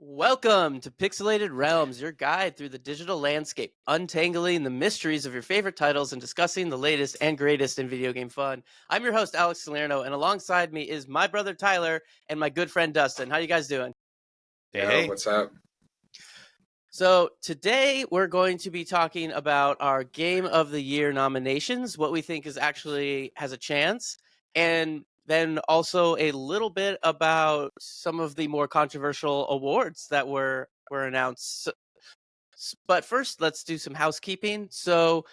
Welcome to Pixelated Realms, your guide through the digital landscape, untangling the mysteries of your favorite titles and discussing the latest and greatest in video game fun. I'm your host, Alex Salerno, and alongside me is my brother Tyler and my good friend Dustin. How you guys doing? Yo, what's up? So today we're going to be talking about our Game of the Year nominations, what we think is actually has a chance, and then also a little bit about some of the more controversial awards that were announced. But first, let's do some housekeeping. So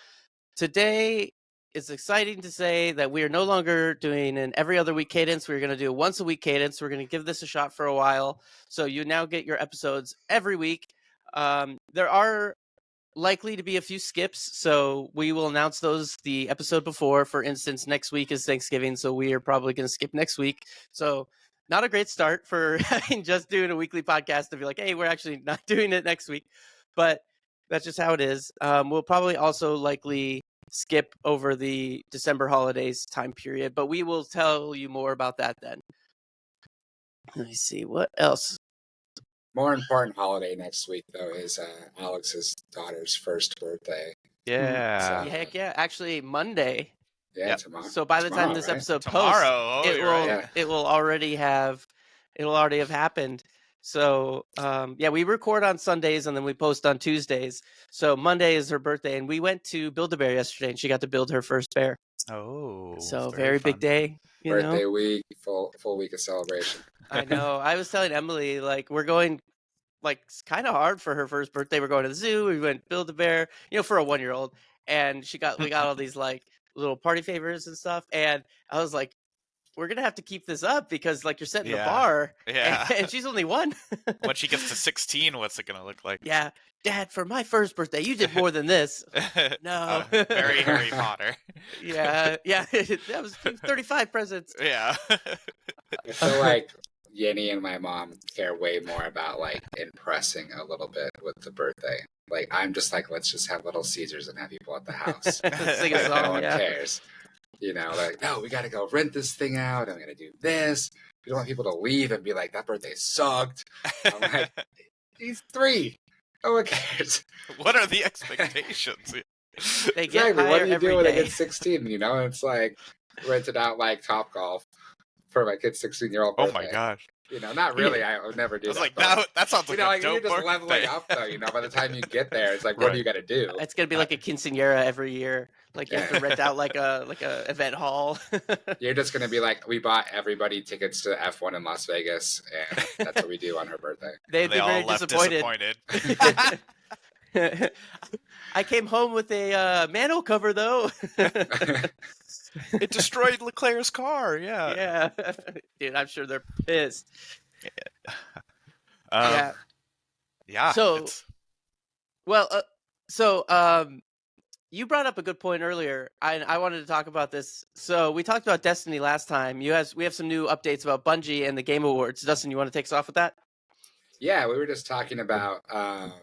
today it's exciting to say that we are no longer doing an every other week cadence. We're going to do a once a week cadence. We're going to give this a shot for a while. So you now get your episodes every week. There are likely to be a few skips, so we will announce those the episode before. For instance, next week is Thanksgiving, so we are probably going to skip next week. So not a great start for having just doing a weekly podcast to be like, hey, we're actually not doing it next week. But that's just how it is. We'll probably also likely skip over the December holidays time period, but we will tell you more about that then. Let me see, what else? More important holiday next week, though, is Alex's daughter's first birthday. Yeah. So, heck yeah. Actually, Monday. Yeah, Yep. tomorrow. So by the time this right? episode Tomorrow, posts, you're right. it will already have happened. So we record on Sundays and then we post on Tuesdays. So Monday is her birthday, and we went to Build-A-Bear yesterday, and she got to build her first bear. Oh, So very big day. Birthday week, full week of celebration. I know. I was telling Emily, like, we're going, like, it's kind of hard for her first birthday. We're going to the zoo. We went Build-A-Bear, for a 1-year-old, and we got all these like little party favors and stuff. And I was like, we're gonna have to keep this up because, like, you're setting the bar. Yeah. And she's only 1. When she gets to 16, what's it gonna look like? Yeah, Dad, for my first birthday, you did more than this. No. Very Harry Potter. Yeah, that was 35 presents. Yeah. I feel like Yenny and my mom care way more about like impressing a little bit with the birthday. Like, I'm just like, let's just have Little Caesars and have people at the house. Sing a Like, song. no one Yeah. cares. Like, no, we got to go rent this thing out. I'm going to do this. We don't want people to leave and be like, that birthday sucked. I'm like, he's 3. No one cares. What are the expectations? They get Exactly. What higher do you every do when they day. get 16? It's like rented out like Topgolf for my kid's 16-year-old Oh birthday. my gosh. Not really. I would never do I was that. like, but, that sounds like a like dope you're just birthday. leveling up though. By the time you get there, it's like, what do you got to do? It's gonna be like a quinceañera every year. Like, you have to rent out like a event hall. You're just gonna be like, we bought everybody tickets to F1 in Las Vegas, and that's what we do on her birthday. They'd be They all very left disappointed. disappointed. I came home with a manhole cover, though. It destroyed Leclerc's car. Yeah. Yeah, dude, I'm sure they're pissed. Yeah. So, you brought up a good point earlier. I wanted to talk about this. So we talked about Destiny last time. We have some new updates about Bungie and the Game Awards. Dustin, you want to take us off with that? Yeah, we were just talking about, on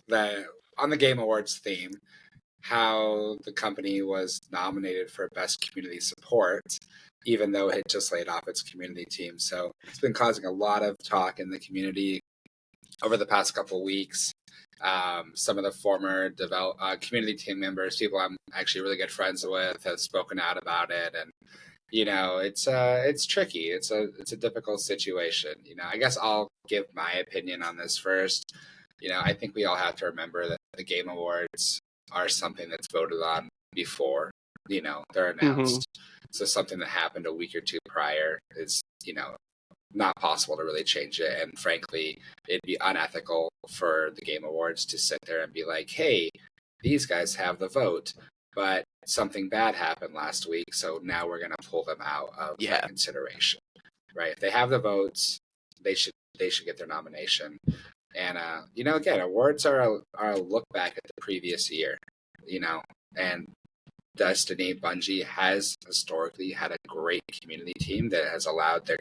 the Game Awards theme, how the company was nominated for Best Community Support, even though it had just laid off its community team. So it's been causing a lot of talk in the community over the past couple of weeks. Some of the former community team members, people I'm actually really good friends with, have spoken out about it, and it's tricky. It's a difficult situation. I guess I'll give my opinion on this first. I think we all have to remember that the Game Awards are something that's voted on before. They're announced. So something that happened a week or two prior is not possible to really change it. And frankly, it'd be unethical for the Game Awards to sit there and be like, hey, these guys have the vote, but something bad happened last week, so now we're going to pull them out of consideration. Right? If they have the votes, they should get their nomination. And again, awards are a look back at the previous year. And Destiny, Bungie has historically had a great community team that has allowed their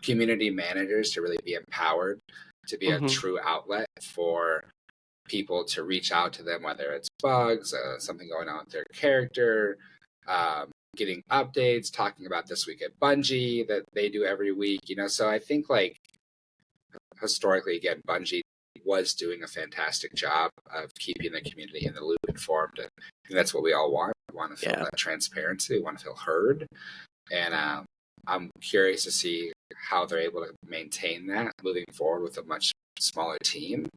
community managers to really be empowered to be a true outlet for people to reach out to them, whether it's bugs, something going on with their character, getting updates, talking about This Week at Bungie that they do every week. So I think, like, historically, again, Bungie was doing a fantastic job of keeping the community in the loop, informed, and that's what we all want. We want to feel that transparency. We want to feel heard, and I'm curious to see how they're able to maintain that moving forward with a much smaller team.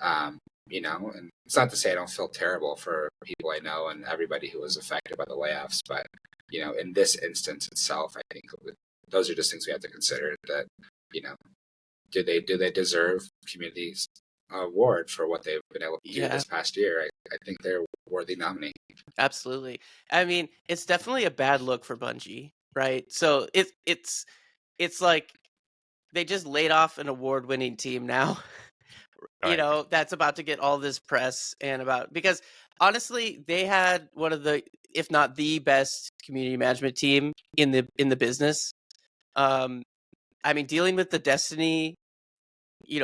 And it's not to say I don't feel terrible for people I know and everybody who was affected by the layoffs, but in this instance itself, I think those are just things we have to consider. That do they deserve community's award for what they've been able to do this past year? I think they're a worthy nominee. Absolutely. I mean, it's definitely a bad look for Bungie, right? So it's like they just laid off an award-winning team now. Right. That's about to get all this press because honestly, they had one of the, if not the best community management team in the business. I mean, dealing with the Destiny,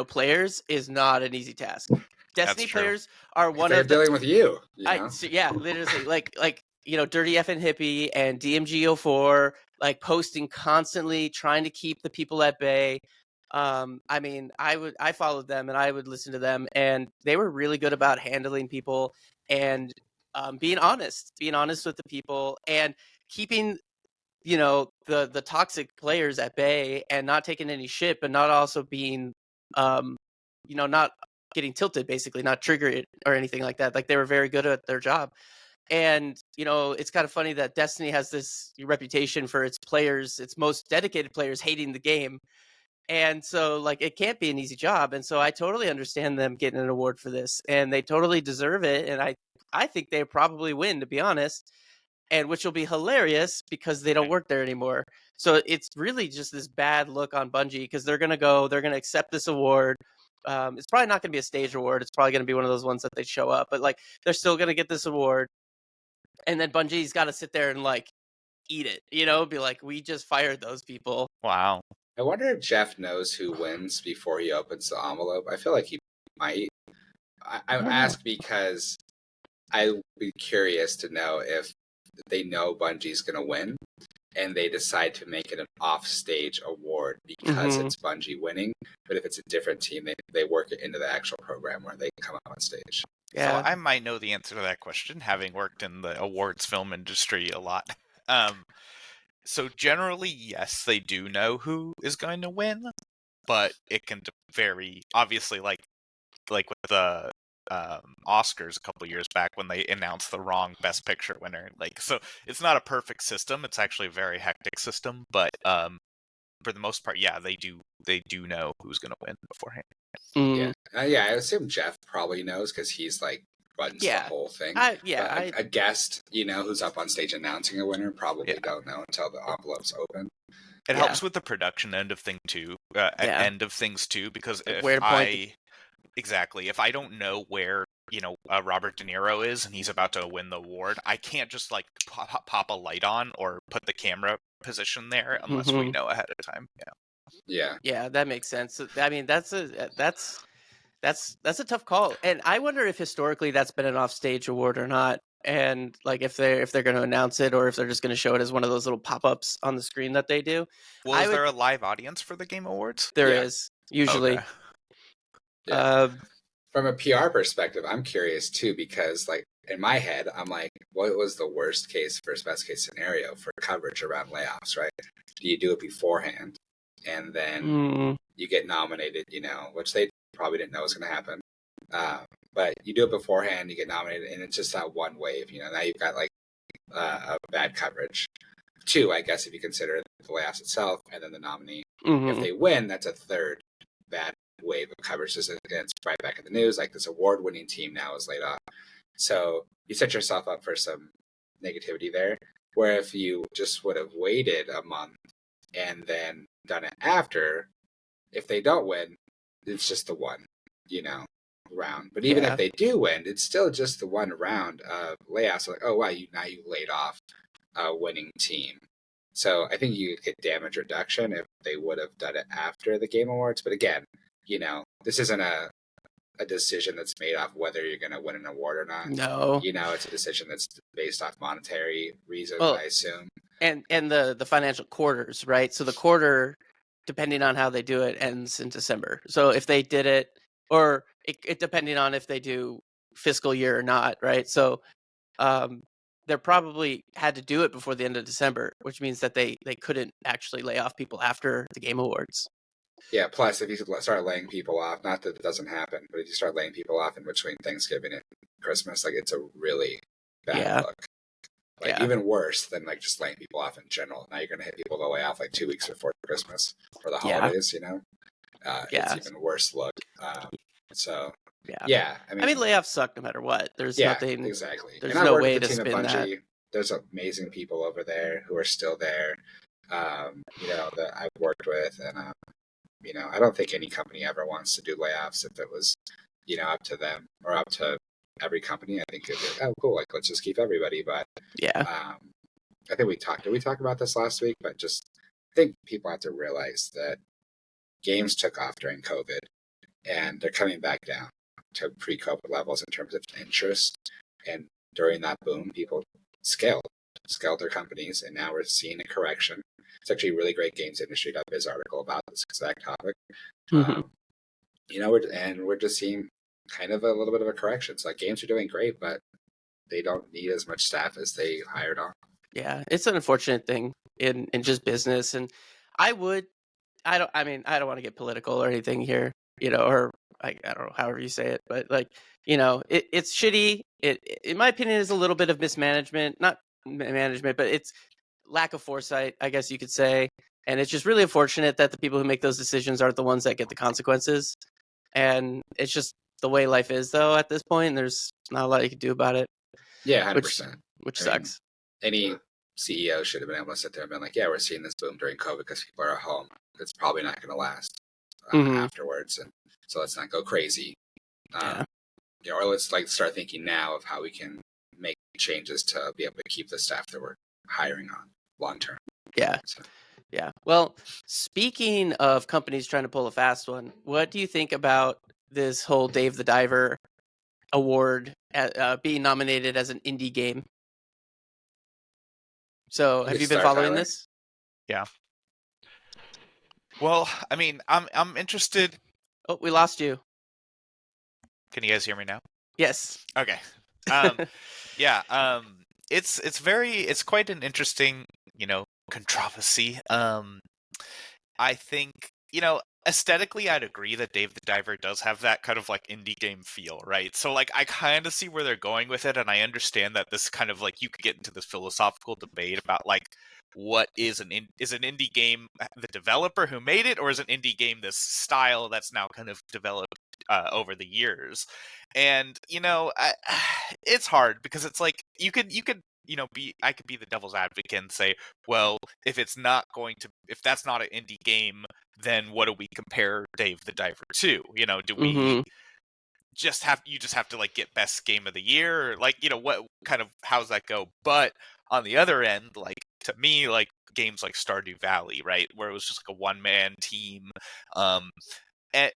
players is not an easy task. Destiny players are one they're of the dealing with you. Literally, like Dirty F and Hippie and DMG04, like posting constantly, trying to keep the people at bay. I mean, I followed them and I would listen to them, and they were really good about handling people and being honest with the people and keeping the toxic players at bay and not taking any shit, but not also being not getting tilted, basically not triggered or anything like that. Like, they were very good at their job. And it's kind of funny that Destiny has this reputation for its players, its most dedicated players, hating the game. And so, like, it can't be an easy job. And so I totally understand them getting an award for this, and they totally deserve it. And I think they probably win, to be honest, and which will be hilarious because they don't work there anymore. So it's really just this bad look on Bungie, because they're going to accept this award. It's probably not going to be a stage award. It's probably going to be one of those ones that they show up, but like, they're still going to get this award. And then Bungie's got to sit there and like eat it, be like, we just fired those people. Wow. I wonder if Jeff knows who wins before he opens the envelope. I feel like he might. I ask because I would be curious to know if they know Bungie's going to win and they decide to make it an off-stage award because it's Bungie winning. But if it's a different team, they work it into the actual program where they come up on stage. Yeah. So I might know the answer to that question, having worked in the awards film industry a lot. So generally, yes, they do know who is going to win, but it can vary. Obviously, like with the Oscars a couple years back when they announced the wrong Best Picture winner. Like, so it's not a perfect system. It's actually a very hectic system, but for the most part, yeah, they do know who's going to win beforehand. Yeah, I assume Jeff probably knows because he's like runs the whole thing. A guest, who's up on stage announcing a winner probably don't know until the envelope's open. It helps with the production end of things too, because if I don't know where Robert De Niro is and he's about to win the award, I can't just like pop a light on or put the camera position there unless we know ahead of time. Yeah, that makes sense. I mean, that's a tough call, and I wonder if historically that's been an offstage award or not, and like if they're going to announce it or if they're just going to show it as one of those little pop-ups on the screen that they do. Well, is there a live audience for the Game Awards? There is usually. Okay. From a PR perspective, I'm curious too, because like in my head, I'm like, what was the worst case versus best case scenario for coverage around layoffs, right? Do you do it beforehand and then you get nominated, which they probably didn't know was going to happen. But you do it beforehand, you get nominated, and it's just that one wave, now you've got like a bad coverage. Two, I guess, if you consider the layoffs itself and then the nominee. If they win, that's a third bad wave of coverage. It's right back in the news, like this award-winning team now is laid off. So you set yourself up for some negativity there, where if you just would have waited a month and then done it after, if they don't win, it's just the one, round. But even if they do win, it's still just the one round of layoffs. Like, oh wow, you laid off a winning team. So I think you could get damage reduction if they would have done it after the Game Awards. But again, this isn't a decision that's made off whether you're going to win an award or not. No. It's a decision that's based off monetary reasons, I assume. And the financial quarters, right? So the quarter depending on how they do it, ends in December. So if they did it, or it depending on if they do fiscal year or not, right? So they probably had to do it before the end of December, which means that they couldn't actually lay off people after the Game Awards. Yeah, plus if you start laying people off, not that it doesn't happen, but if you start laying people off in between Thanksgiving and Christmas, like it's a really bad Yeah. look. Like Yeah. even worse than like just laying people off in general. Now you're going to hit people to lay off like 2 weeks before Christmas or the Yeah. holidays, you know? It's Yeah. even worse look. So Yeah. yeah, I I mean, mean, layoffs suck no matter what. There's yeah, nothing. exactly. There's And I no work with way the to team at spin that. Bungie. There's amazing people over there who are still there. You know, that I've worked with, and you know, I don't think any company ever wants to do layoffs if it was, you know, up to them or up to every company. I think it'd be like, oh, cool, like let's just keep everybody. But Yeah. I think did we talk about this last week? But just I think people have to realize that games took off during COVID and they're coming back down to pre-COVID levels in terms of interest. And during that boom, people scaled their companies, and now we're seeing a correction. It's actually a really great games.industry.biz article about this exact topic. Mhm. You know, we're just seeing kind of a little bit of a correction. So like games are doing great, but they don't need as much staff as they hired on. Yeah, it's an unfortunate thing in just business, and I would, I mean, I don't want to get political or anything here, you know, or I don't know, however you say it, but like, you know, it's shitty. In my opinion, is a little bit of mismanagement, not management, but it's lack of foresight, I guess you could say. And it's just really unfortunate that the people who make those decisions aren't the ones that get the consequences. And it's just the way life is, though. At this point, there's not a lot you can do about it, Yeah, 100%. which I mean, sucks. any CEO should have been able to sit there and been like, yeah, we're seeing this boom during COVID because people are at home. It's probably not going to last Hmm. afterwards. And so let's not go crazy. Yeah. You know, or let's like start thinking now of how we can make changes to be able to keep the staff that we're hiring on long term. Yeah. So, Yeah. Well, speaking of companies trying to pull a fast one, what do you think about this whole Dave the Diver award being nominated as an indie game? So, you have can you been start, following Tyler. this? Yeah. Well, I mean, I'm interested. Oh, we lost you. Can you guys hear me now? Yes. Okay. Yeah. It's quite an interesting, controversy. I think, aesthetically, I'd agree that Dave the Diver does have that kind of like indie game feel, right? So like I kind of see where they're going with it, and I understand that this kind of like you could get into this philosophical debate about like what is is an indie game the developer who made it, or is an indie game this style that's now kind of developed over the years? And it's hard because it's like you could be I could be the devil's advocate and say, well, if that's not an indie game, then what do we compare Dave the Diver to? Do we Hmm. just have to like get best game of the year, or like what kind of how's that go? But on the other end, like to me, like games like Stardew Valley, right, where it was just like a one-man team, and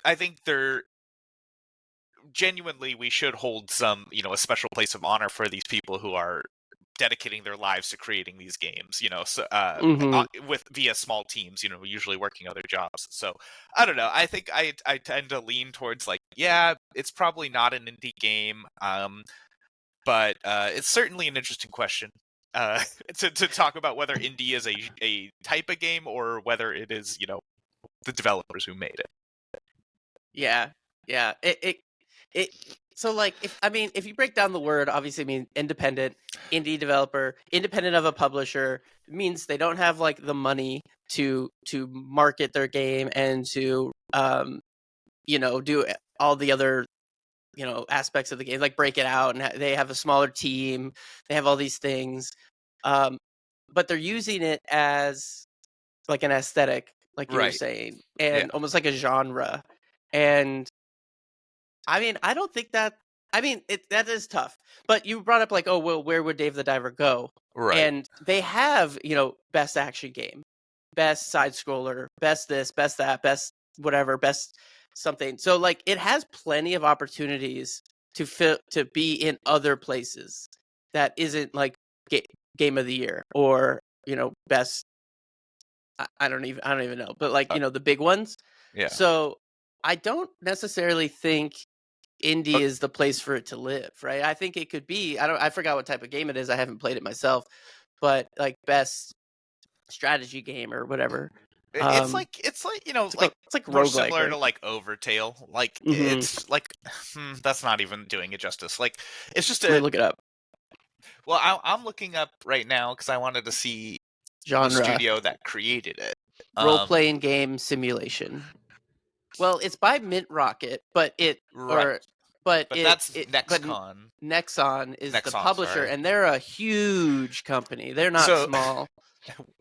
I think they're genuinely we should hold some a special place of honor for these people who are dedicating their lives to creating these games, so Hmm. with via small teams, usually working other jobs. So I don't know. I think I tend to lean towards like, yeah, it's probably not an indie game, but it's certainly an interesting question to talk about whether indie is a type of game or whether it is the developers who made it. Yeah. Yeah. It. So like, if you break down the word, obviously, I mean independent, indie developer, independent of a publisher, it means they don't have like the money to market their game and to do all the other aspects of the game, like break it out, and they have a smaller team, they have all these things, um but they're using it as like an aesthetic, like you were Right. saying, Yeah. and almost like a genre. And I mean, I don't think that, that is tough. But you brought up like, oh well, where would Dave the Diver go? Right. And they have, best action game, best side scroller, best this, best that, best whatever, best something. So like it has plenty of opportunities to be in other places that isn't like game of the year or best I don't even know, but like, the big ones. Yeah. So I don't necessarily think indie is the place for it to live, right? I think it could be. I forgot what type of game it is. I haven't played it myself, but like best strategy game or whatever. It's Um, like it's like more roguelike, similar to right? like Overtale. Like Mm-hmm. it's like that's not even doing it justice. Like it's just Let me a look it up. well, I'm looking up right now because I wanted to see the Genre: studio that created it. role Um, playing game simulation. Well, it's by Mint Rocket, right, but that's but NextCon. Nexon is the Nexon, publisher, sorry. and they're a huge company. They're not So small.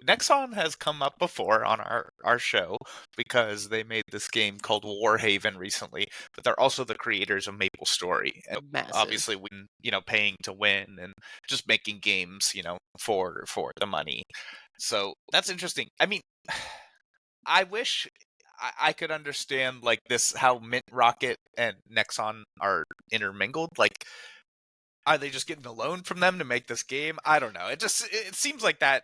Nexon has come up before on our show because they made this game called Warhaven recently, but they're also the creators of Maple Story. And Massive. obviously, when paying to win and just making games, for the money. So that's interesting. I mean, I wish I could understand like this how Mint Rocket and Nexon are intermingled. Like, are they just getting a loan from them to make this game? I don't know. It seems like that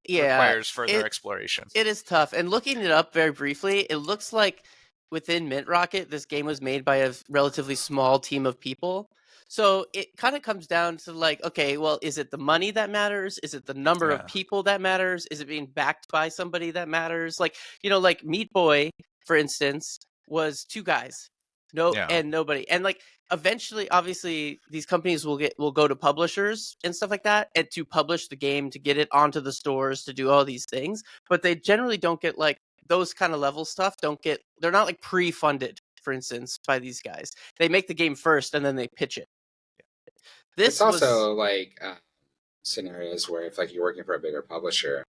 Yeah, requires further it exploration. it is tough. And looking it up very briefly, it looks like within Mint Rocket, this game was made by a relatively small team of people. So it kind of comes down to like, okay, well, is it the money that matters? Is it the number of Yeah. people that matters? Is it being backed by somebody that matters? Like, like Meat Boy, for instance, was two guys. No, Yeah. and nobody. And like eventually, obviously, these companies will go to publishers and stuff like that, and to publish the game, to get it onto the stores, to do all these things. But they generally don't get like those kind of level stuff. They're not like pre-funded, for instance, by these guys. They make the game first and then they pitch it. It's This was also like scenarios where if like you're working for a bigger publisher,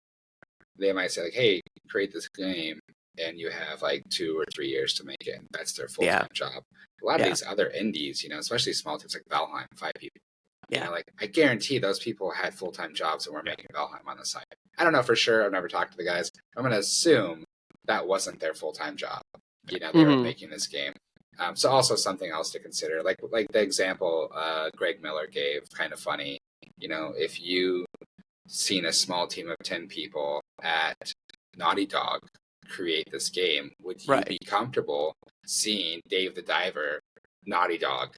they might say like, "Hey, create this game," and you have like 2 or 3 years to make it, and that's their full yeah, time job. A lot of yeah, these other indies, especially small teams like Valheim, 5 people. yeah. Like I guarantee those people had full time jobs and were Yeah. making Valheim on the side. I don't know for sure. I've never talked to the guys. I'm going to assume that wasn't their full time job. They were Mm-hmm. making this game. So also something else to consider, like the example Greg Miller gave, kind of funny. If you seen a small team of 10 people at Naughty Dog create this game, would you Right. be comfortable seeing Dave the Diver, Naughty Dog,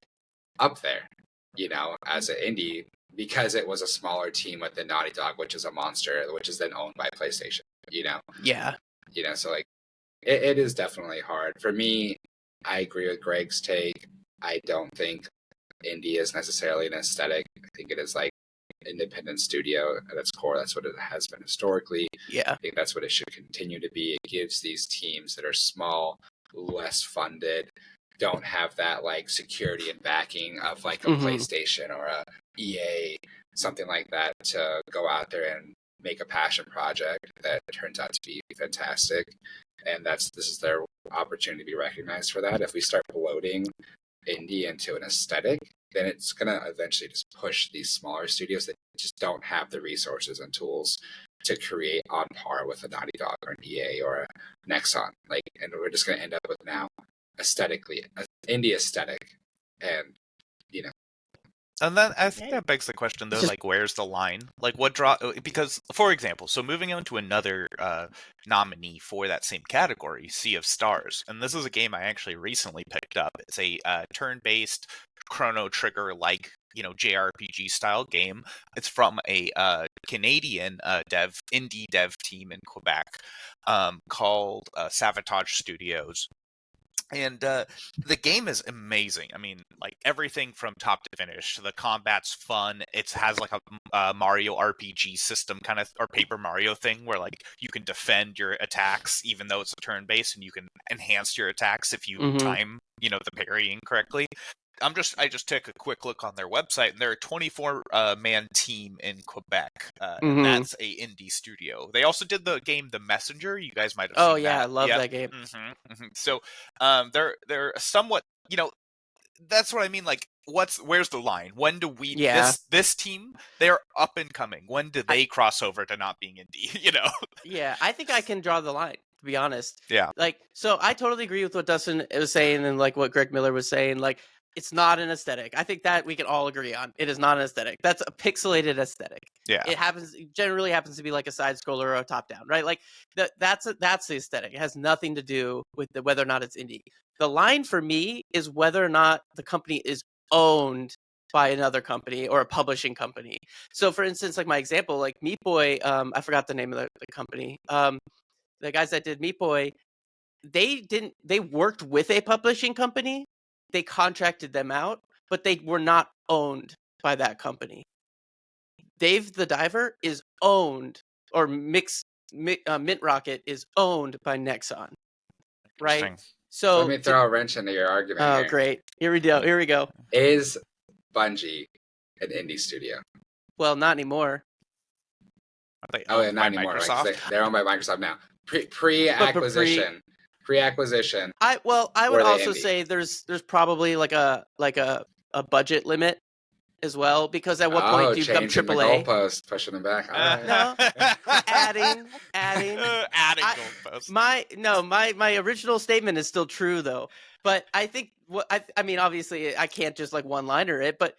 up there, as an indie, because it was a smaller team within Naughty Dog, which is a monster, which is then owned by PlayStation, Yeah. So like it is definitely hard. For me, I agree with Greg's take. I don't think indie is necessarily an aesthetic. I think it is like independent studio at its core. That's what it has been historically. Yeah. I think that's what it should continue to be. It gives these teams that are small, less funded, don't have that like security and backing of like a PlayStation or a EA, something like that, to go out there and make a passion project that turns out to be fantastic. And this is their opportunity to be recognized for that. If we start bloating indie into an aesthetic, then it's going to eventually just push these smaller studios that just don't have the resources and tools to create on par with a Naughty Dog or an EA or a Nexon. And we're just going to end up with now aesthetically an indie aesthetic, and And then I think that begs the question, though, like, where's the line? Like, what draw? Because, for example, so moving on to another nominee for that same category, Sea of Stars, and this is a game I actually recently picked up. It's a turn-based Chrono Trigger-like, JRPG style game. It's from a Canadian indie dev team in Quebec called Savatage Studios. And the game is amazing. I mean, like everything from top to finish. The combat's fun. It has like a Mario RPG system kind of, or Paper Mario thing, where like you can defend your attacks even though it's a turn based, and you can enhance your attacks if you time, the parrying correctly. I just took a quick look on their website, and they're a 24-man team in Quebec, and that's a indie studio. They also did the game The Messenger. You guys might have seen that. I love that game. So, they're somewhat, that's what I mean. Like, where's the line? When do we? Yeah. This team, they're up and coming. When do they cross over to not being indie? Yeah, I think I can draw the line, to be honest. Yeah. Like, so I totally agree with what Dustin was saying and like what Greg Miller was saying. Like, It's not an aesthetic. I think that we can all agree on. It is not an aesthetic. That's a pixelated aesthetic. Yeah. It generally happens to be like a side scroller or a top down, right? Like that's the aesthetic. It has nothing to do with whether or not it's indie. The line for me is whether or not the company is owned by another company or a publishing company. So for instance, like my example, like Meat Boy, I forgot the name of the company. The guys that did Meat Boy, they worked with a publishing company. They contracted them out, but they were not owned by that company. Dave the Diver is owned, or Mint Rocket is owned by Nexon, right? Interesting. So So let me throw a wrench into your argument oh, here. great! Here we go. Is Bungie an indie studio? Well, not anymore. Are they Oh, yeah, owned not by anymore. Microsoft? Right? They're owned by Microsoft now. Pre-acquisition. Pre-acquisition. I would Were they also indie? say there's probably like a budget limit as well, because at what point do you become changing the AAA? goalpost, pushing them back. All right. No, adding. Adding goalposts. My original statement is still true though. But I think I mean, obviously I can't just like one-liner it, but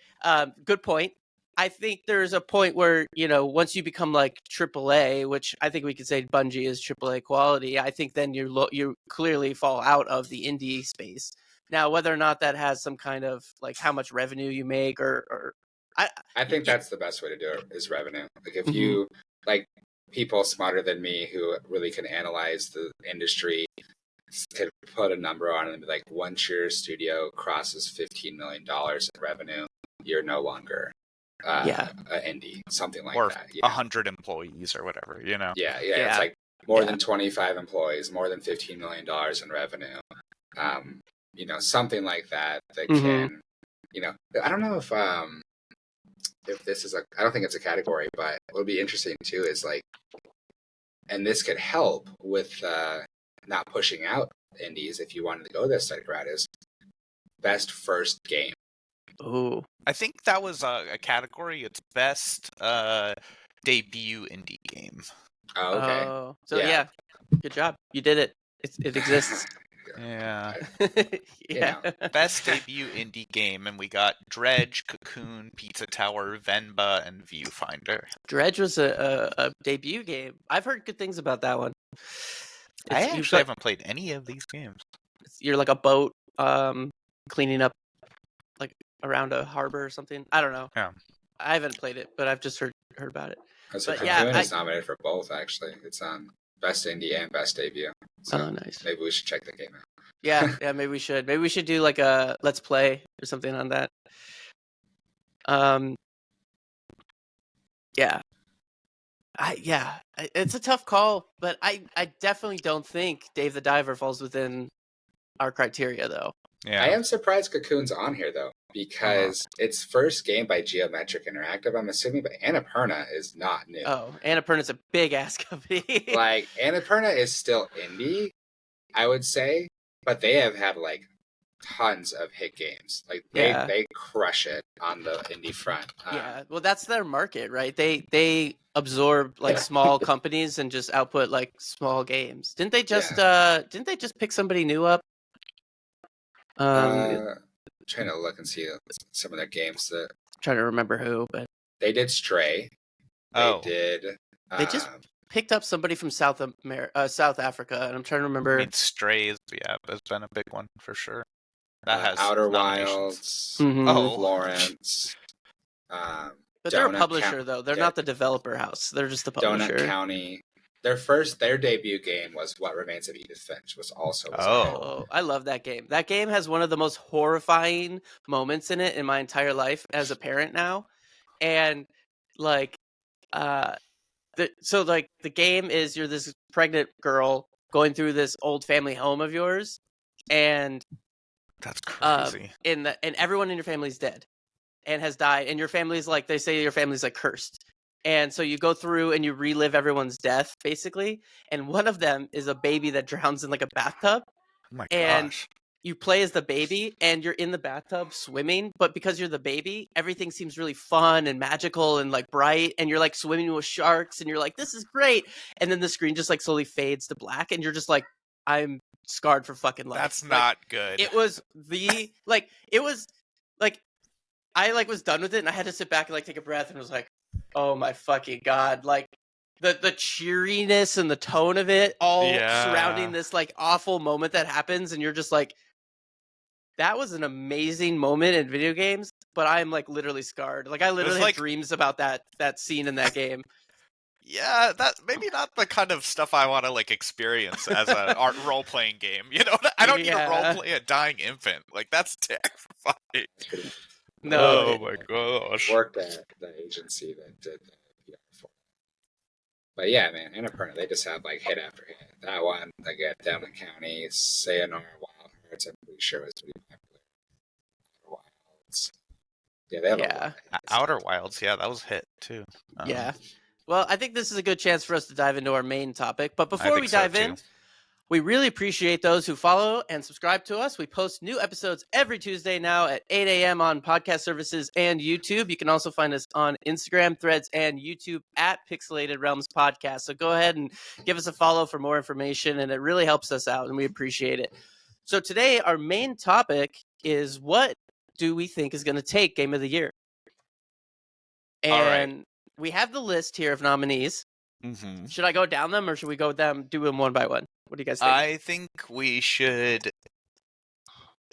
good point. I think there's a point where, once you become like AAA, which I think we could say Bungie is AAA quality, I think then you clearly fall out of the indie space. Now, whether or not that has some kind of like how much revenue you make or I think that's the best way to do it is revenue. Like if Mhm. you like people smarter than me who really can analyze the industry could put a number on it and be like, once your studio crosses $15 million in revenue, you're no longer Yeah. an indie, something like Or that. 100 employees or whatever, Yeah, Yeah. it's like more Yeah. than 25 employees, more than $15 million in revenue. Something like that Mhm. can, I don't know if this is I don't think it's a category, but what would be interesting too is like, and this could help with not pushing out indies if you wanted to go this side route, is best first game. Ooh. I think that was a category. It's best debut indie game. Oh, okay. Oh, so yeah, good job. You did it. It exists. Yeah. Yeah. Best debut indie game, and we got Dredge, Cocoon, Pizza Tower, Venba, and Viewfinder. Dredge was a debut game. I've heard good things about that one. I actually haven't played any of these games. You're like a boat cleaning up like around a harbor or something. I don't know. Yeah. I haven't played it, but I've just heard about it. So But Cocoon is nominated for both, actually. It's on best indie and best debut. So oh, nice. Maybe we should check the game out. Yeah, maybe we should. Maybe we should do like a let's play or something on that. Yeah. It's a tough call, but I definitely don't think Dave the Diver falls within our criteria, though. Yeah. I am surprised Cocoon's on here, though, because it's first game by Geometric Interactive, I'm assuming, but Annapurna is not new. Oh, Annapurna's a big-ass company. Like, Annapurna is still indie, I would say, but they have had, like, tons of hit games. Like, they crush it on the indie front. Yeah, well, that's their market, right? They absorb, like, small companies and just output, like, small games. Didn't they just pick somebody new up? Trying to look and see some of their games. Trying to remember who, but they did Stray. They just picked up somebody from South Africa, and I'm trying to remember. I mean, Stray has been a big one for sure. That has Outer Wilds, Florence. But they're a publisher, though. They're not the developer house. They're just the publisher. Donut County. Their debut game was What Remains of Edith Finch, was also. I love that game. That game has one of the most horrifying moments in it in my entire life as a parent now, and like, the game is you're this pregnant girl going through this old family home of yours, and that's crazy. And everyone in your family's dead and has died, and your family's like, they say your family's like cursed. And so you go through and you relive everyone's death, basically. And one of them is a baby that drowns in like a bathtub. Oh my and gosh. You play as the baby and you're in the bathtub swimming. But because you're the baby, everything seems really fun and magical and like bright. And you're like swimming with sharks and you're like, this is great. And then the screen just like slowly fades to black. And you're just like, I'm scarred for fucking life. That's not good. It was like I like was done with it and I had to sit back and like take a breath and was like, oh my fucking god, like the cheeriness and the tone of it all surrounding this like awful moment that happens, and you're just like, that was an amazing moment in video games, but I'm like literally scarred. Like I literally have like dreams about that scene in that game. Yeah, that maybe not the kind of stuff I want to like experience as a art role playing game. You know, I don't need to role play a dying infant. Like that's terrifying. No. Oh my gosh. Worked at the agency that did the PR for it. But yeah, man, Annapurna, they just have like hit after hit. That one, they get down the county, Sayonara Wild Hearts, I'm pretty sure was pretty popular. Outer Wilds. Yeah, they have a lot of hits. Outer Wilds, yeah, that was a hit too. Yeah. Well, I think this is a good chance for us to dive into our main topic. But before we dive in, we really appreciate those who follow and subscribe to us. We post new episodes every Tuesday now at 8 a.m. on podcast services and YouTube. You can also find us on Instagram, Threads, and YouTube at Pixelated Realms Podcast. So go ahead and give us a follow for more information, and it really helps us out, and we appreciate it. So today, our main topic is, what do we think is going to take Game of the Year? And we have the list here of nominees. Mm-hmm. Should I go down them, or should we do them one by one? What do you guys think? I think we should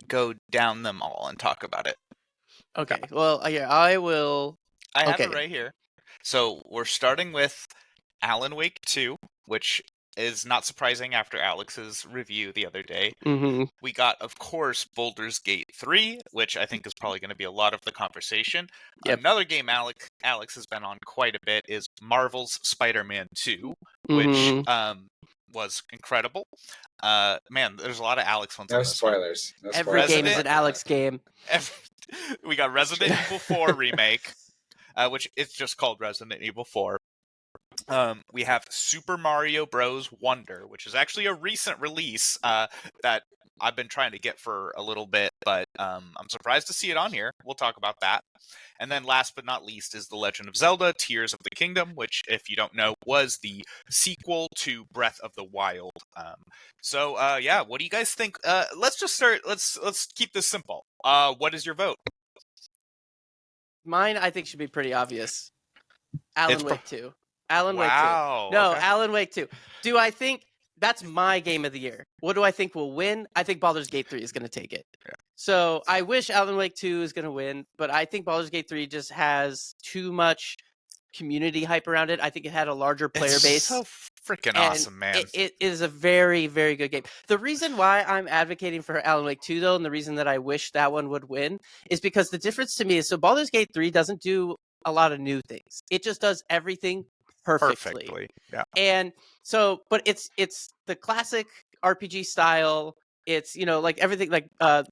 go down them all and talk about it. Okay. Well, yeah, I will. I have it right here. So we're starting with Alan Wake 2, which is not surprising after Alex's review the other day. Mm-hmm. We got, of course, Baldur's Gate 3, which I think is probably going to be a lot of the conversation. Yep. Another game Alex has been on quite a bit is Marvel's Spider-Man 2, which was incredible. Man, there's a lot of Alex ones. No spoilers. Every game is an Alex game. We got Resident Evil 4 remake, which it's just called Resident Evil 4. We have Super Mario Bros. Wonder, which is actually a recent release that I've been trying to get for a little bit, but I'm surprised to see it on here. We'll talk about that. And then last but not least is The Legend of Zelda, Tears of the Kingdom, which, if you don't know, was the sequel to Breath of the Wild. So what do you guys think? Let's just start. Let's keep this simple. What is your vote? Mine, I think, should be pretty obvious. Alan Wake 2. Alan Wake 2. No, okay. Alan Wake 2. Do I think that's my game of the year? What do I think will win? I think Baldur's Gate 3 is going to take it. Yeah. So I wish Alan Wake 2 is going to win, but I think Baldur's Gate 3 just has too much community hype around it. I think it had a larger player base. So freaking awesome, man. It is a very, very good game. The reason why I'm advocating for Alan Wake 2, though, and the reason that I wish that one would win, is because the difference to me is, so Baldur's Gate 3 doesn't do a lot of new things. It just does everything perfectly. Yeah. And so, but it's the classic RPG style. It's, like everything, like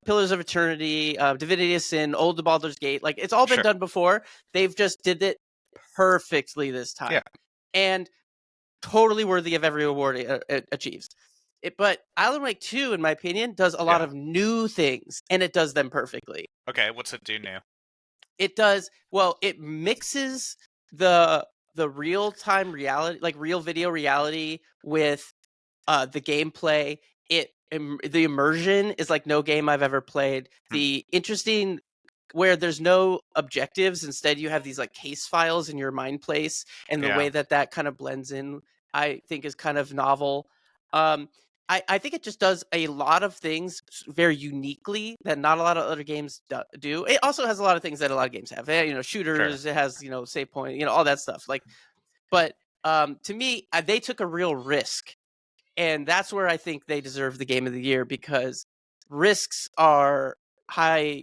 Pillars of Eternity, Divinity of Sin, Old Baldur's Gate. Like, it's all been done before. They've just did it perfectly this time. Yeah. And totally worthy of every award it achieves. But Alan Wake 2, in my opinion, does a lot of new things, and it does them perfectly. Okay, what's it do new? It does, well, it mixes the real-time reality, like real video reality, with the gameplay. The immersion is like no game I've ever played. The interesting, where there's no objectives, instead you have these like case files in your mind place, and the way that kind of blends in, I think, is kind of novel. I think it just does a lot of things very uniquely that not a lot of other games do. It also has a lot of things that a lot of games have. Shooters. It has save point. All that stuff. But to me, they took a real risk, and that's where I think they deserve the Game of the Year, because risks are high.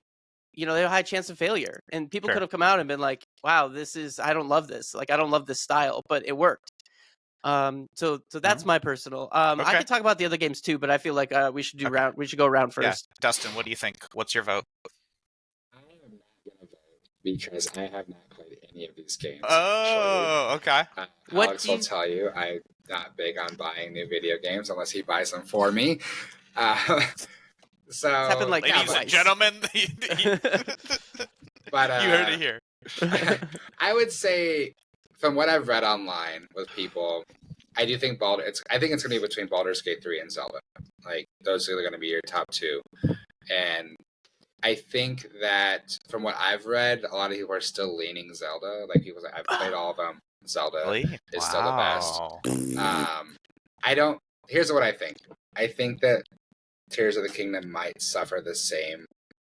They have a high chance of failure, and people could have come out and been like, "Wow, I don't love this. Like, I don't love this style," but it worked. So that's my personal. I could talk about the other games too, but I feel like we should do round. We should go around first. Yeah. Dustin, what do you think? What's your vote? I am not gonna vote because I have not played any of these games. Oh, okay. Alex will tell you I'm not big on buying new video games unless he buys them for me. So, happened like ladies and gentlemen, but you heard it here. I would say, from what I've read online with people, I do think I think it's going to be between Baldur's Gate 3 and Zelda. Like, those are going to be your top two. And I think that from what I've read, a lot of people are still leaning Zelda. Like people say, I've played all of them. Zelda Really? is still the best. Wow. I don't. Here's what I think. I think that Tears of the Kingdom might suffer the same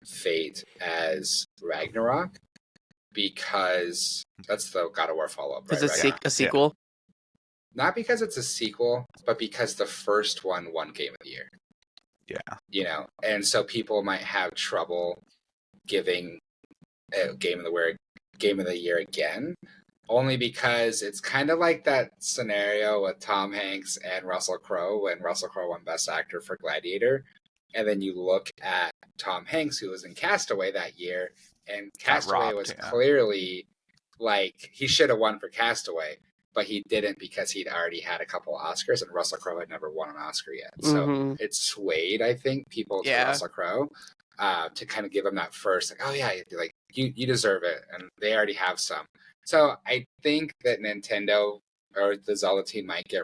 fate as Ragnarok because that's the God of War follow up, right? Is it Ragnarok. a sequel? Not because it's a sequel, but because the first one won Game of the Year. Yeah. You know, and so people might have trouble giving Game of the Year again, only because it's kind of like that scenario with Tom Hanks and Russell Crowe when Russell Crowe won Best Actor for Gladiator, and then you look at Tom Hanks who was in Castaway that year, and Castaway was clearly like he should have won for Castaway, but he didn't because he'd already had a couple Oscars, and Russell Crowe had never won an Oscar yet. So it swayed, I think, people to Russell Crowe to kind of give him that first, like, oh yeah, like you deserve it, and they already have some. So I think that Nintendo or the Zelda team might get,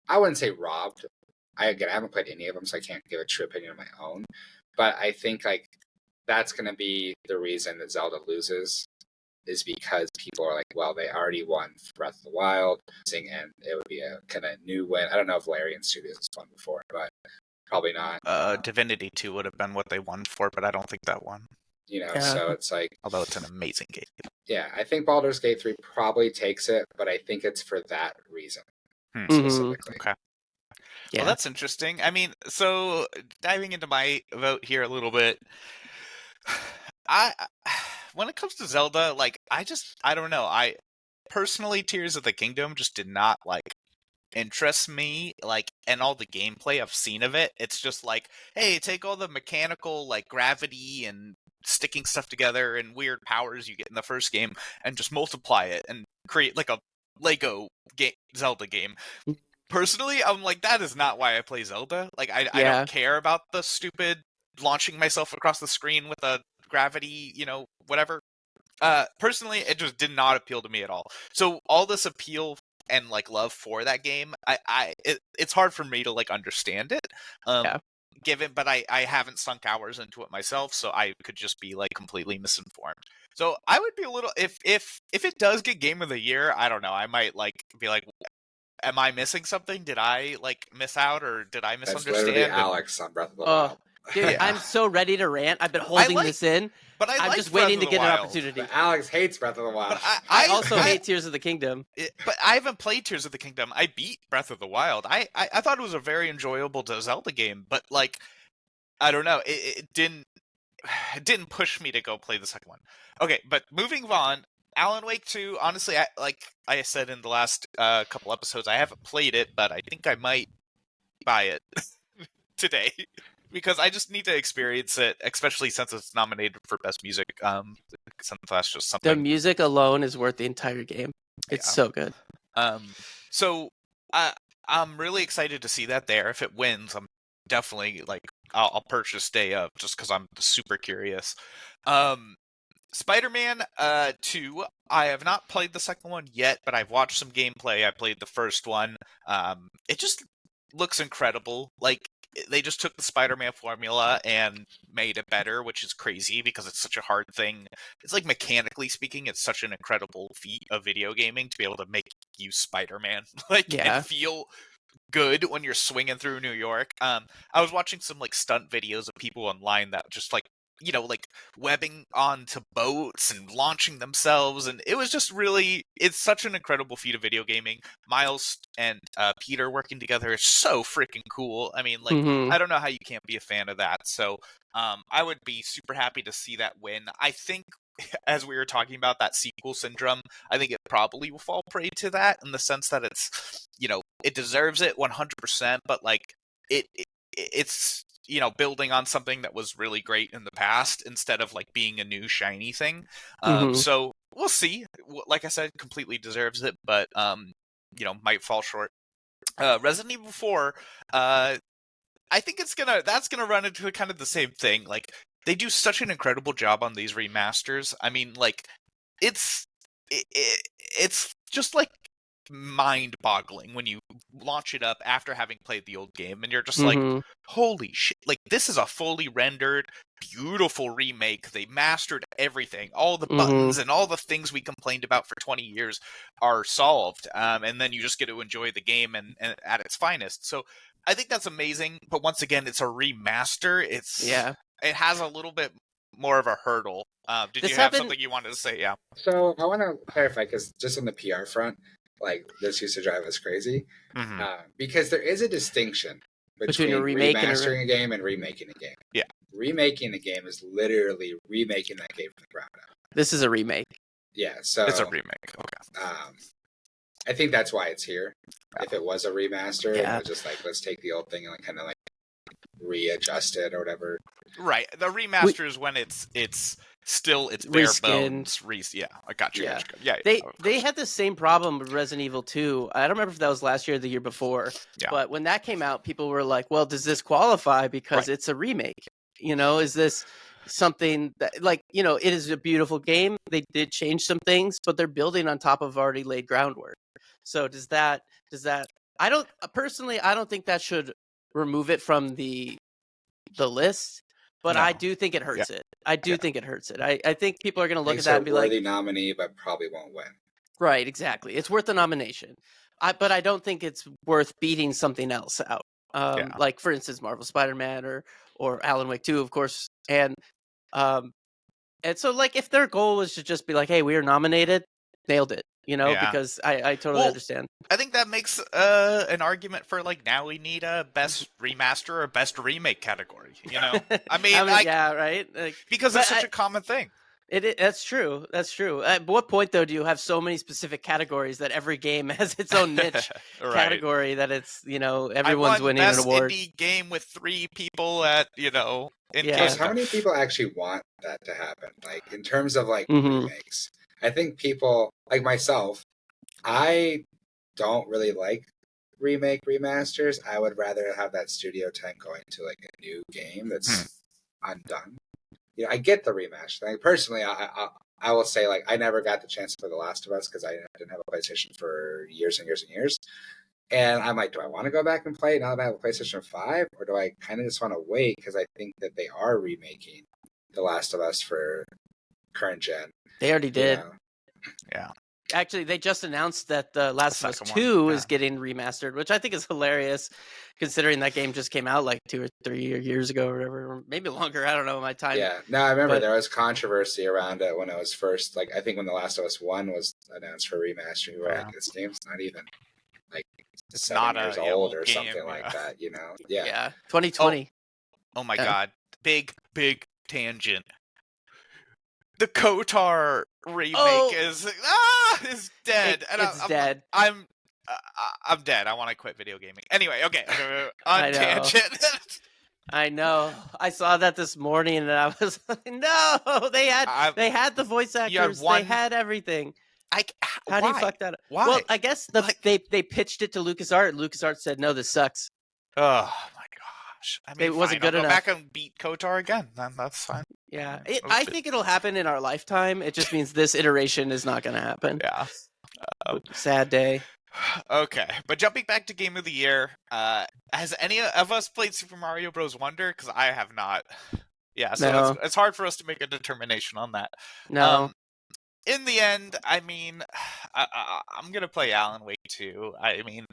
I wouldn't say robbed. I haven't played any of them, so I can't give a true opinion of my own. But I think like that's going to be the reason that Zelda loses, is because people are like, well, they already won Breath of the Wild, and it would be a kind of new win. I don't know if Larian Studios has won before, but probably not. Divinity 2 would have been what they won for, but I don't think that won. You know, so it's like, although it's an amazing game. Yeah, I think Baldur's Gate 3 probably takes it, but I think it's for that reason specifically. Okay. Yeah. Well, that's interesting. I mean, so diving into my vote here a little bit, when it comes to Zelda, like I don't know. I personally, Tears of the Kingdom just did not like interest me, like, and all the gameplay I've seen of it. It's just like, hey, take all the mechanical like gravity and sticking stuff together and weird powers you get in the first game and just multiply it and create like a Lego Zelda game. Personally, I'm like, that is not why I play Zelda. Like, I don't care about the stupid launching myself across the screen with a gravity, whatever. Personally, it just did not appeal to me at all. So all this appeal and like love for that game, it's hard for me to like understand it. But I haven't sunk hours into it myself, so I could just be like completely misinformed. So I would be a little, if it does get Game of the Year, I don't know, I might like be like, am I missing something? Did I like miss out, or did I misunderstand? That's literally Alex on Breath of the Wild. Dude, I'm so ready to rant. I've been holding this in. But I'm just waiting to get an opportunity. But Alex hates Breath of the Wild. But I also hate Tears of the Kingdom. But I haven't played Tears of the Kingdom. I beat Breath of the Wild. I thought it was a very enjoyable Zelda game, but like, I don't know. It didn't push me to go play the second one. Okay, but moving on. Alan Wake 2, honestly, like I said in the last couple episodes, I haven't played it, but I think I might buy it today because I just need to experience it, especially since it's nominated for Best Music. Since that's just something. The music alone is worth the entire game. It's so good. So I'm really excited to see that there. If it wins, I'm definitely like I'll purchase day of just because I'm super curious. Spider-Man 2, I have not played the second one yet, but I've watched some gameplay. I played the first one. It just looks incredible. Like, they just took the Spider-Man formula and made it better, which is crazy because it's such a hard thing. It's like, mechanically speaking, it's such an incredible feat of video gaming to be able to make you Spider-Man, and feel good when you're swinging through New York. I was watching some like stunt videos of people online that just like, like webbing onto boats and launching themselves. And it was just really, it's such an incredible feat of video gaming. Miles and Peter working together is so freaking cool. I mean, like, I don't know how you can't be a fan of that. So I would be super happy to see that win. I think, as we were talking about that sequel syndrome, I think it probably will fall prey to that in the sense that it's, it deserves it 100%, but like it's, building on something that was really great in the past instead of like being a new shiny thing. So we'll see. Like I said, completely deserves it, but might fall short. Resident Evil 4, I think that's gonna run into kind of the same thing. Like, they do such an incredible job on these remasters. I mean, like, it's just like mind-boggling when you launch it up after having played the old game, and you're just like, Mhm. holy shit, like, this is a fully rendered, beautiful remake. They mastered everything. All the buttons and all the things we complained about for 20 years are solved, and then you just get to enjoy the game and at its finest. So I think that's amazing, but once again, it's a remaster. It has a little bit more of a hurdle. Did This you have happened something you wanted to say? Yeah. So I want to clarify, because just on the PR front, like, this used to drive us crazy, Mm-hmm. because there is a distinction between a between remake and remastering a game and remaking a game. Yeah. Remaking a game is literally remaking that game from the ground up. this is a remake. Yeah, so It's a remake. Okay. I think that's why it's here. If it was a remaster, Yeah. and it was just like, let's take the old thing and like kind of like readjust it or whatever. Right. The remaster is when it's still its bare Reskinned. bones. Yeah, I got you. Yeah. Yeah. They had the same problem with Resident Evil 2. I don't remember if that was last year or the year before. Yeah. But when that came out, people were like, well, does this qualify because it's a remake? You know, is this something that, like, you know, it is a beautiful game. They did change some things, but they're building on top of already laid groundwork. So does that I don't think that should remove it from the list, but No. I do think it hurts it. I do think it hurts it. I think people are going to look at that and be worthy like, nominee, but probably won't win. right, exactly. It's worth the nomination. But I don't think it's worth beating something else out. Like, for instance, Marvel Spider-Man or Alan Wake 2, of course. And so, like, if their goal was to just be like, hey, we are nominated, nailed it, you know, because I totally understand. I think that makes an argument for, like, now we need a best remaster or best remake category, you know? I mean, like, yeah, right? Like, because it's such a common thing. That's true. That's true. At what point, though, do you have so many specific categories that every game has its own niche category that it's, you know, everyone's winning an award? Best indie game with 3 people at, you know, Plus, how many people actually want that to happen? Like, in terms of, like, remakes. I think people, like myself, I don't really like remasters. I would rather have that studio time going to, like, a new game that's undone. You know, I get the rematch. Like, personally, I will say, like, I never got the chance to play The Last of Us because I didn't have a PlayStation for years and years and years. And I'm like, do I want to go back and play it now that I have a PlayStation 5? Or do I kind of just want to wait because I think that they are remaking The Last of Us for current gen. They already did. You know? Yeah. Actually, they just announced that The Last of Us 2 is getting remastered, which I think is hilarious, considering that game just came out like 2 or 3 years ago or whatever, or maybe longer. I don't know my time. Yeah, no, I remember there was controversy around it when it was first. Like, I think when The Last of Us 1 was announced for remaster, we were like, this game's not even like it's 7 years old or game, something like that, you know? Yeah. 2020. Oh my God. Big tangent. The KOTOR remake is dead. It's dead. I'm dead. I want to quit video gaming. Anyway, okay. On tangent. I know. I saw that this morning, and I was like, "No, they had the voice actors. They had everything. How do you fuck that up? Why? Well, I guess they pitched it to LucasArts. LucasArts said, "No, this sucks." Oh my gosh! I mean, it wasn't good I'll enough. Go back and beat KOTOR again. Then that's fine. Yeah, I think it'll happen in our lifetime. It just means this iteration is not going to happen. Yeah. Sad day. Okay, but jumping back to Game of the Year, has any of us played Super Mario Bros. Wonder? Because I have not. Yeah, so it's hard for us to make a determination on that. No. In the end, I mean, I'm gonna play Alan Wake 2. I mean,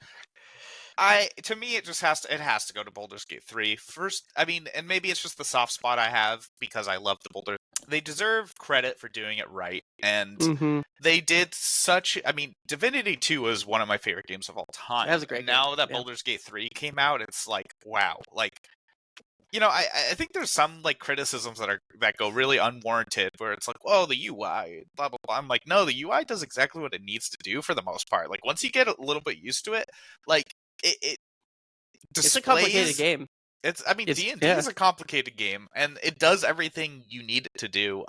to me, it has to go to Baldur's Gate 3 first. I mean, and maybe it's just the soft spot I have because I love the Boulder. They deserve credit for doing it right, and they did such. I mean, Divinity 2 was one of my favorite games of all time. That was a great game. Now that Baldur's Gate 3 came out, it's like, wow, like, you know, I think there's some like criticisms that go really unwarranted, where it's like, oh, the UI, blah blah blah. I'm like, no, the UI does exactly what it needs to do for the most part. Like, once you get a little bit used to it, like it displays, it's a complicated game. D&D is a complicated game, and it does everything you need it to do.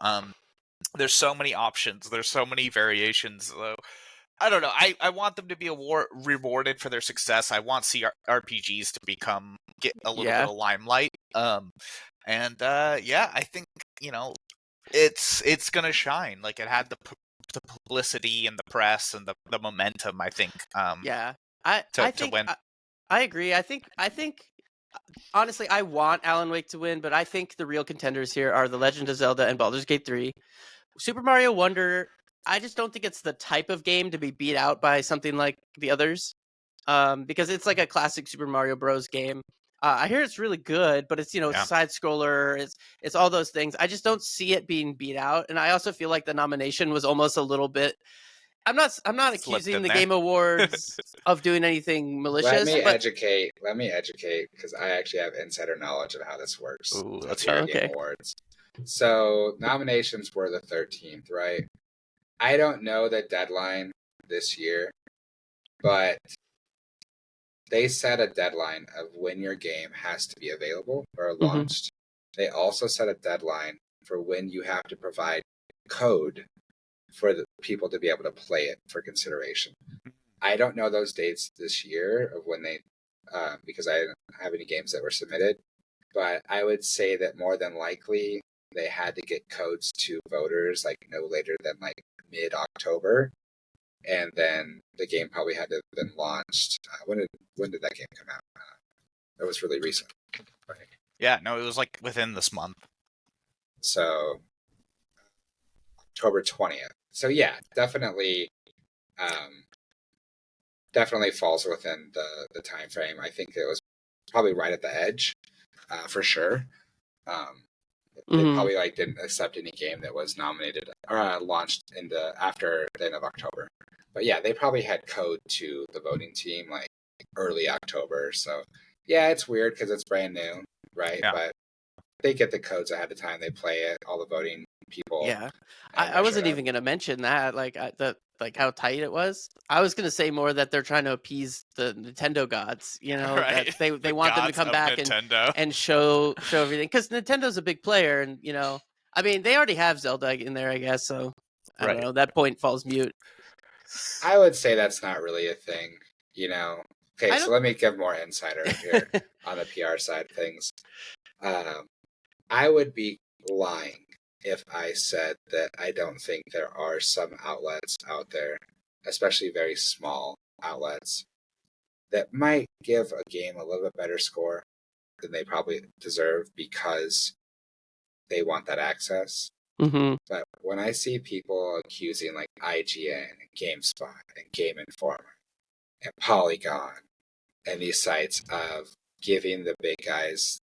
There's so many options. There's so many variations. So I don't know. I want them to be rewarded for their success. I want RPGs to get a little bit of limelight. I think, you know, it's gonna shine. Like, it had the the publicity and the press and the momentum, I think, Yeah, I to think win. I agree. I think honestly, I want Alan Wake to win, but I think the real contenders here are The Legend of Zelda and Baldur's Gate 3. Super Mario Wonder, I just don't think it's the type of game to be beat out by something like the others, because it's like a classic Super Mario Bros. Game. I hear it's really good, but it's Yeah. side scroller. It's all those things. I just don't see it being beat out, and I also feel like the nomination was almost a little bit. I'm not Slipped accusing in the there. Game Awards of doing anything malicious. Let me educate, because I actually have insider knowledge of how this works. Ooh, let's at hear the it. Game Okay. Awards. So nominations were the 13th, right? I don't know the deadline this year, but they set a deadline of when your game has to be available or launched. They also set a deadline for when you have to provide code for the people to be able to play it for consideration. I don't know those dates this year of when they, because I didn't have any games that were submitted, but I would say that more than likely they had to get codes to voters like no later than like mid-October, and then the game probably had to have been launched. When did that game come out? It was really recent. Right? Yeah, no, it was like within this month. So October 20th. So yeah, definitely falls within the time frame. I think it was probably right at the edge, for sure. They probably didn't accept any game that was nominated or launched after the end of October. But yeah, they probably had code to the voting team like early October. So yeah, it's weird because it's brand new, right? Yeah. But they get the codes ahead of time. They play it, all the voting people. Yeah, And I they wasn't showed up. even gonna mention that, like how tight it was. I was gonna say more that they're trying to appease the Nintendo gods. That Right. they The want them to gods come of back Nintendo. and show everything, because Nintendo's a big player, and I mean, they already have Zelda in there, I guess. So I don't Right. know. That point falls mute. I would say that's not really a thing, Okay, I so don't. let me give more insider here on the PR side of things. I would be lying if I said that I don't think there are some outlets out there, especially very small outlets, that might give a game a little bit better score than they probably deserve because they want that access. Mm-hmm. But when I see people accusing like IGN and GameSpot and Game Informer and Polygon and these sites of giving the big guys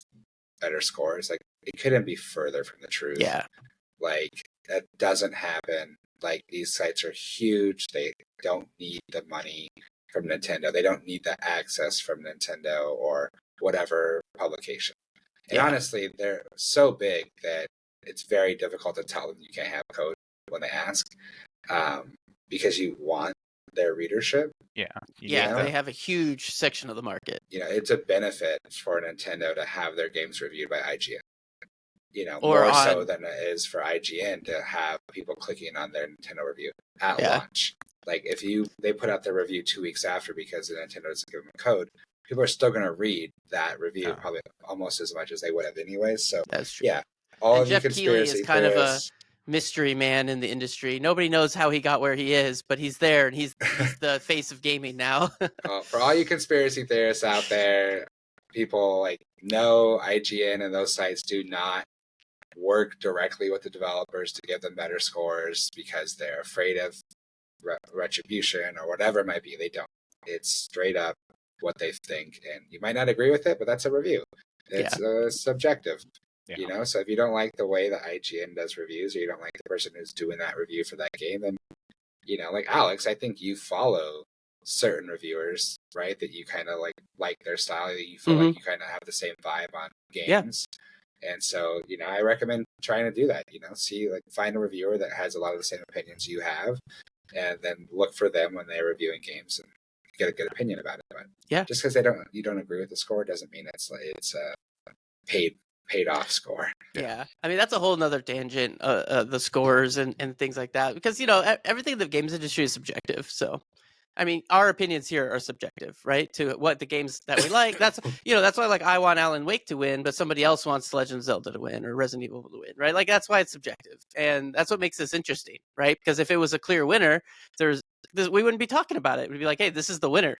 better scores, like it couldn't be further from the truth. Yeah. Like that doesn't happen. Like these sites are huge. They don't need the money from Nintendo. They don't need the access from Nintendo or whatever publication. And honestly, they're so big that it's very difficult to tell them you can't have code when they ask, because you want their readership. Yeah, they have a huge section of the market. It's a benefit for Nintendo to have their games reviewed by IGN. Or more so than it is for IGN to have people clicking on their Nintendo review at launch. Like if they put out their review 2 weeks after because the Nintendo doesn't give them a code, people are still going to read that review probably almost as much as they would have anyways. So that's true. Yeah, all and of Jeff you Keighley conspiracy is kind theorists. of a mystery man in the industry. Nobody knows how he got where he is, but he's there, and he's the face of gaming now. For all you conspiracy theorists out there, people know IGN and those sites do not work directly with the developers to give them better scores because they're afraid of retribution or whatever it might be. They don't. It's straight up what they think, and you might not agree with it, but that's a review. It's subjective. So if you don't like the way that IGN does reviews, or you don't like the person who's doing that review for that game, then like Alex, I think you follow certain reviewers, right? That you kind of like their style, that you feel like you kind of have the same vibe on games. And so, I recommend trying to do that, find a reviewer that has a lot of the same opinions you have, and then look for them when they're reviewing games and get a good opinion about it. But just because you don't agree with the score doesn't mean it's a paid off score. Yeah. I mean, that's a whole nother tangent, the scores and things like that, because, everything in the games industry is subjective. So I mean, our opinions here are subjective, right? To what the games that we like. That's that's why like I want Alan Wake to win, but somebody else wants Legend of Zelda to win or Resident Evil to win, right? Like that's why it's subjective, and that's what makes this interesting, right? Because if it was a clear winner, we wouldn't be talking about it. We'd be like, hey, this is the winner.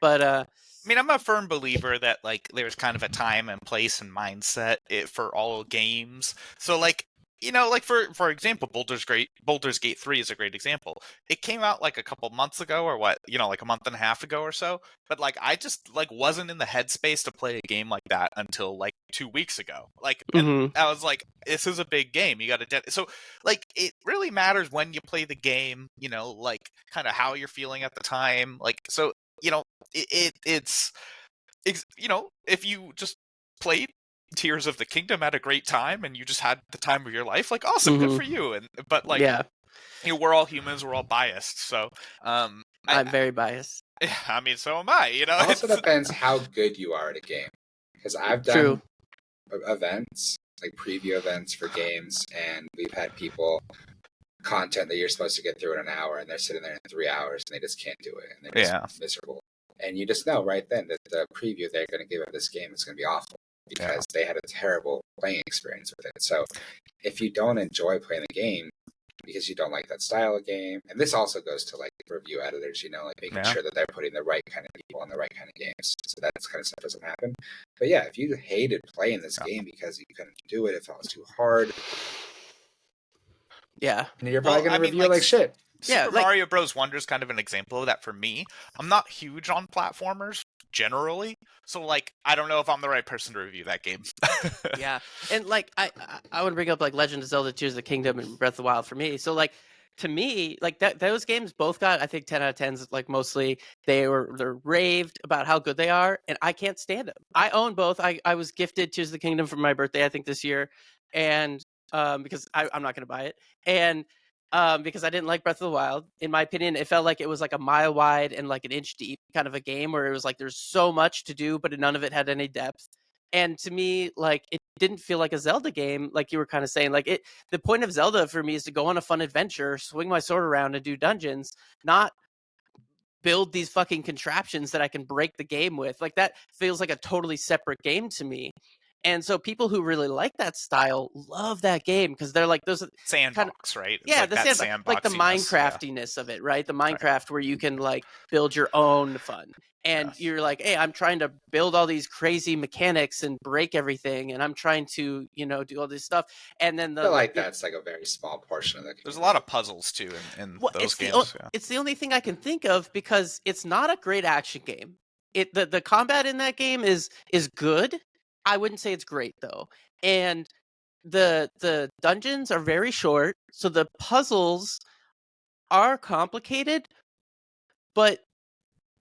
But I mean, I'm a firm believer that like there's kind of a time and place and mindset for all games. So like, like for example, Baldur's Gate 3 is a great example. It came out like a couple months ago or what, like a month and a half ago or so, but like I just like wasn't in the headspace to play a game like that until like 2 weeks ago. Like, and I was like, this is a big game. You got to so like it really matters when you play the game, like kind of how you're feeling at the time. Like so it's if you just played Tears of the Kingdom at a great time and you just had the time of your life, like awesome, good for you. But like, yeah, we're all humans, we're all biased, so I'm very biased. I mean, so am I. It also depends how good you are at a game, because I've done events like preview events for games, and we've had people content that you're supposed to get through in an hour, and they're sitting there in 3 hours and they just can't do it, and they're just miserable. And you just know right then that the preview they're going to give of this game is going to be awful because they had a terrible playing experience with it. So if you don't enjoy playing the game because you don't like that style of game, and this also goes to like review editors, like making sure that they're putting the right kind of people on the right kind of games, so that kind of stuff doesn't happen. But yeah, if you hated playing this game because you couldn't do it, if it was too hard, and you're probably going to review like shit. Super Mario Bros. Wonder is kind of an example of that for me. I'm not huge on platformers generally, so like I don't know if I'm the right person to review that game. Yeah, and like I want to bring up like Legend of Zelda: Tears of the Kingdom and Breath of the Wild for me. So like to me, like those games both got I think 10 out of 10s. Like mostly they're raved about how good they are, and I can't stand them. I own both. I was gifted Tears of the Kingdom for my birthday I think this year, and because I'm not going to buy it, and because I didn't like Breath of the Wild. In my opinion, it felt like it was like a mile wide and like an inch deep kind of a game where it was like there's so much to do, but none of it had any depth. And to me, like it didn't feel like a Zelda game, like you were kind of saying. Like the point of Zelda for me is to go on a fun adventure, swing my sword around, and do dungeons, not build these fucking contraptions that I can break the game with. Like that feels like a totally separate game to me. And so people who really like that style love that game because they're like those sandbox, right? It's like the sandbox, like the Minecraftiness of it, right? The Minecraft where you can like build your own fun, and you're like, hey, I'm trying to build all these crazy mechanics and break everything, and I'm trying to do all this stuff, and then that's like a very small portion of the community. There's a lot of puzzles too in those games. It's the only thing I can think of because it's not a great action game. The combat in that game is good. I wouldn't say it's great though. And the dungeons are very short, so the puzzles are complicated, but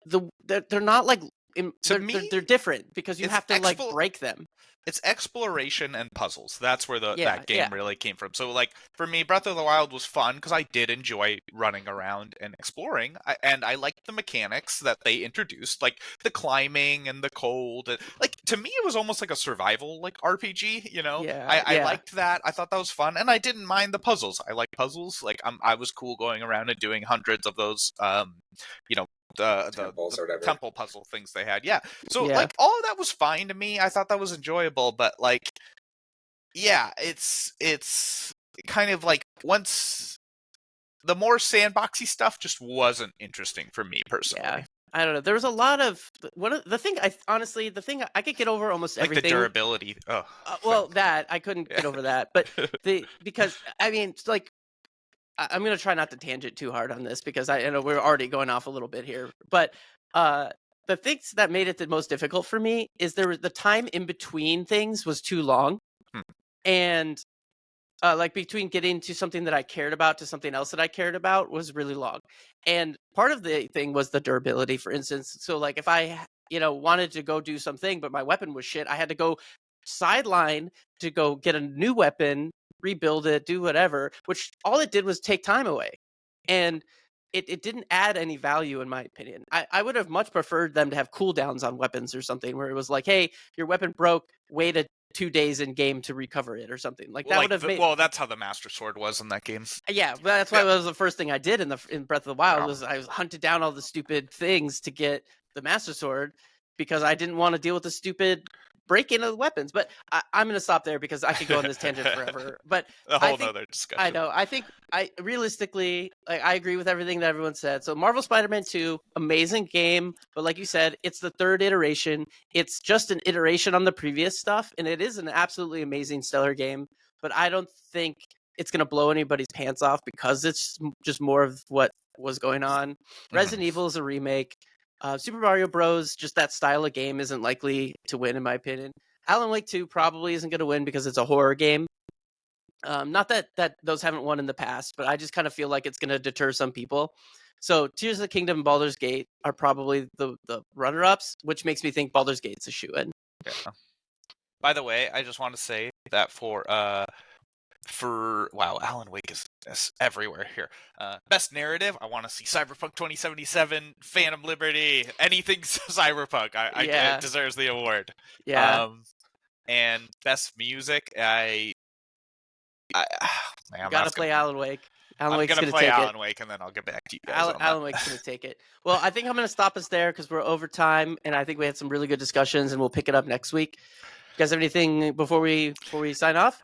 they're not like they're different because you have to like break them. It's exploration and puzzles. That's where that game really came from. So like for me, Breath of the Wild was fun because I did enjoy running around and exploring, and I liked the mechanics that they introduced, like the climbing and the cold. Like to me, it was almost like a survival like RPG. I liked that. I thought that was fun, and I didn't mind the puzzles. I like puzzles. Like I was cool going around and doing hundreds of those. The temple puzzle things they had. So like all of that was fine to me. I thought that was enjoyable, but like it's kind of like once the more sandboxy stuff just wasn't interesting for me personally. I don't know. There was a lot of the thing I could get over almost like everything. The durability. That I couldn't get over that, but because I mean, it's like I'm going to try not to tangent too hard on this because I know we're already going off a little bit here. But the things that made it the most difficult for me is the time in between things was too long. And like between getting to something that I cared about to something else that I cared about was really long. And part of the thing was the durability, for instance. So like if I, wanted to go do something, but my weapon was shit, I had to go sideline to go get a new weapon, rebuild it, do whatever, which all it did was take time away. And it didn't add any value in my opinion. I would have much preferred them to have cooldowns on weapons or something where it was like, hey, your weapon broke, wait 2 days in game to recover it or something. Like that would have made. Well, that's how the Master Sword was in that game. Yeah, but that's why Yeah. that was the first thing I did in Breath of the Wild Yeah. was I hunted down all the stupid things to get the Master Sword because I didn't want to deal with the stupid break-in of the weapons. But I'm going to stop there because I could go on this tangent forever. But A I whole think nother discussion. I know. I think I realistically, like, I agree with everything that everyone said. So Marvel Spider-Man 2, amazing game, but like you said, it's the third iteration. It's just an iteration on the previous stuff, and it is an absolutely amazing, stellar game. But I don't think it's going to blow anybody's pants off because it's just more of what was going on. Resident Evil is a remake. Super Mario Bros, just that style of game isn't likely to win, in my opinion. Alan Wake 2 probably isn't going to win because it's a horror game. Not that those haven't won in the past, but I just kind of feel like it's going to deter some people. So Tears of the Kingdom and Baldur's Gate are probably the runner-ups, which makes me think Baldur's Gate's a shoe-in. Yeah. By the way, I just want to say that for wow, Alan Wake is everywhere here. Best narrative, I want to see Cyberpunk 2077, Phantom Liberty, anything Cyberpunk. It deserves the award. Yeah. And best music, man, You gotta play Alan Wake. I'm gonna play Alan Wake, and then I'll get back to you guys. Alan Wake's gonna take it. Well, I think I'm gonna stop us there because we're over time, and I think we had some really good discussions, and we'll pick it up next week. You guys have anything before we sign off?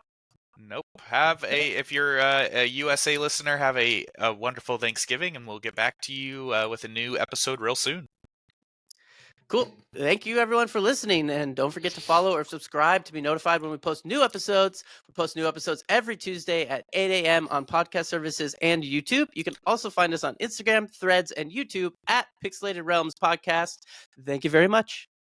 Nope. If you're a USA listener, have a wonderful Thanksgiving, and we'll get back to you with a new episode real soon. Cool. Thank you, everyone, for listening. And don't forget to follow or subscribe to be notified when we post new episodes. We post new episodes every Tuesday at 8 a.m. on podcast services and YouTube. You can also find us on Instagram, Threads, and YouTube at Pixelated Realms Podcast. Thank you very much.